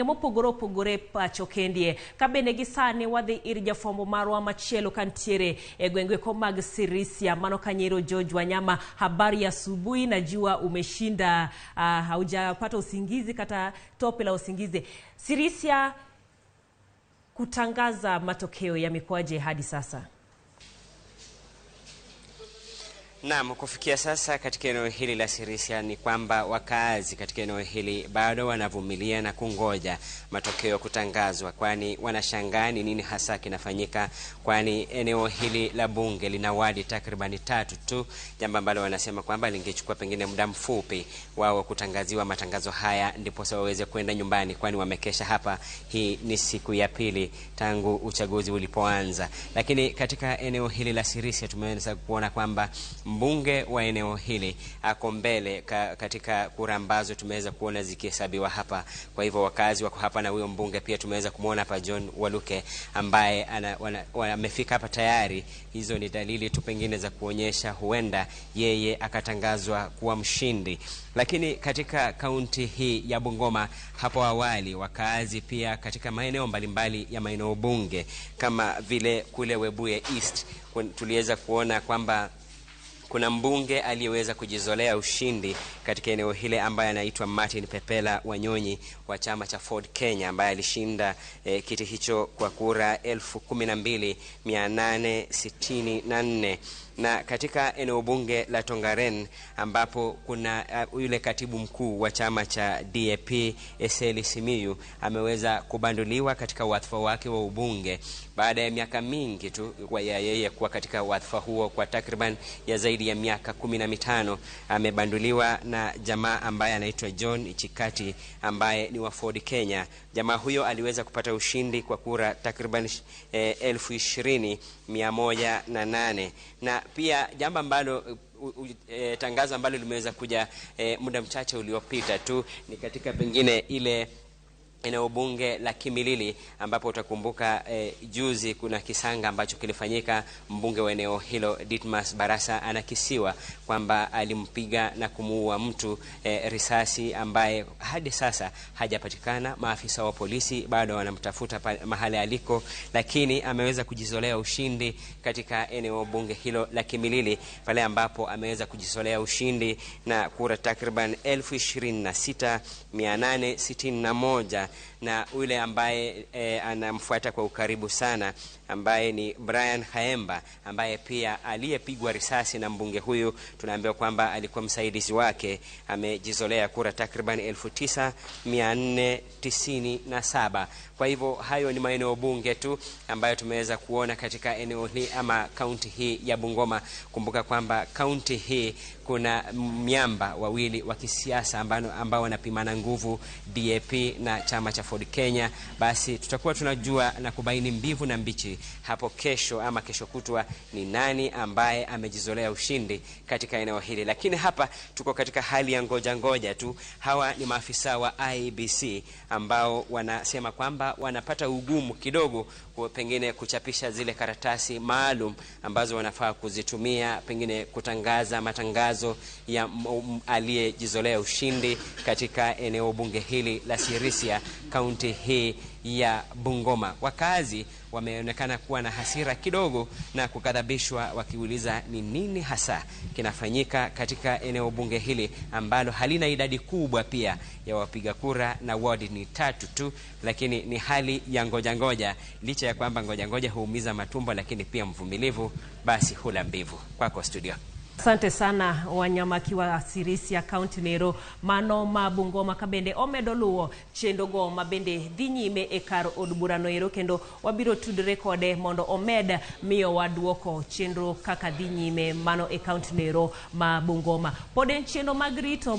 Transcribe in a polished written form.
Mopogore opogore pacho kendie kabene gisani wadhi ir jafombo marwa machielo kantiere e gwenge ko mag Sirisia mano Kanyero George Wanyama. Habari ya asubuhi, najua umeshinda haujapata usingizi kata tope la usingizi. Sirisia kutangaza matokeo yamekuaje hadi sasa? Naam, kufikia sasa katika eneo hili la Sirisia ni kwamba wakazi katika eneo hili bado wanavumilia na kungoja matokeo kutangazwa, kwani wanashangaa ni nini hasa kinafanyika, kwani eneo hili la bunge lina wadi takriban 3 tu, jambo ambalo wanasema kwamba lingechukua pengine muda mfupi wao kutangaziwa matangazo haya ndipo waweze kwenda nyumbani, kwani wamekesha hapa. Hii ni siku ya pili tangu uchaguzi ulipoanza. Lakini katika eneo hili la Sirisia tumeweza kuona kwamba mbunge wa eneo hili ako mbele katika kura ambazo tumeweza kuona zikihesabiwa hapa. Kwa hivyo wakazi wako hapa, na huyo mbunge pia tumeweza kumuona hapa John Waluke ambaye amefika hapa tayari. Hizo ni dalili tu pengine za kuonyesha huenda yeye akatangazwa kuwa mshindi. Lakini katika kaunti hii ya Bungoma hapo awali, wakazi pia katika maeneo mbalimbali ya maeneo bunge kama vile kule Webuye East tuliweza kuona kwamba kuna mbunge aliyeweza kujizolea ushindi katika eneo hile ambaye anaitwa Martin Pepela Wanyonyi wa chama cha Ford Kenya, ambaye alishinda kiti hicho kwa kura 12,864. Na katika eneo bunge la Tongaren ambapo kuna yule katibu mkuu wa chama cha DAP Eseli Simiyu ameweza kubanduliwa katika wadhifa wake wa ubunge baada ya miaka mingi tu ya yeye kuwa katika wadhifa huo kwa takriban ya zaidi ya miaka 15. Amebanduliwa na jamaa ambaye anaitwa John Ichikati ambaye ni wa Ford Kenya. Jamaa huyo aliweza kupata ushindi kwa kura takriban 20,108. Na pia jambo ambalo tangazo ambalo limeweza kuja muda mchache uliopita tu ni katika pengine ile eneo bunge la Kimilili, ambapo utakumbuka juzi kuna kisanga ambacho kilifanyika. Mbunge wa eneo hilo Ditmas Barasa anakisiwa kwamba alimpiga na kumuua mtu risasi, ambaye hadi sasa hajapatikana. Maafisa wa polisi bado wanamtafuta mahali aliko, lakini ameweza kujizolea ushindi katika eneo bunge hilo la Kimilili, pale ambapo ameweza kujizolea ushindi na kura takriban 26,861. Na yule ambaye anamfuata kwa ukaribu sana ambaye ni Brian Haemba, ambaye pia aliyepigwa risasi na mbunge huyu, tunaambiwa kwamba alikuwa msaidizi wake, amejizolea kura takriban 9,497. Kwa hivyo hayo ni maeneo bunge tu ambayo tumeweza kuona katika eneo hili ama kaunti hii ya Bungoma. Kumbuka kwamba kaunti hii kuna miamba wawili wa kisiasa ambao wanapimana nguvu, DAP na chama cha Ford Kenya. Basi tutakuwa tunajua na kubaini mbivu na mbichi hapo kesho ama kesho kutwa ni nani ambaye amejizolea ushindi katika eneo hili. Lakini hapa tuko katika hali ya ngoja tu. Hawa ni maafisa wa IEBC ambao wanasema kwamba wanapata ugumu kidogo pengine kuchapisha zile karatasi maalum ambazo wanafaa kuzitumia pengine kutangaza matangazo ya aliyejizolea ushindi katika eneo bunge hili la Sirisia, kaunti hii ya Bungoma. Wakazi wameonekana kuwa na hasira kidogo na kukadhabishwa, wakiuliza ni nini hasa kinafanyika katika eneo bunge hili ambalo halina idadi kubwa pia ya wapiga kura na wadi ni 3 tu, lakini ni hali ya ngoja. Licha ya kwamba ngoja huumiza matumbo, lakini pia mvumilivu basi hula mbivu. Kwako studio. Asante sana Wanyama kiwa Sirisia County Nero mano Bungoma kabende omedoluo chendogo mabende dhinyime ekar od burano ero kendo wabiro tudre kode mondo omed miyo waduoko chenro kaka dhinyime mano e County Nero Bungoma. Poden chendo magrito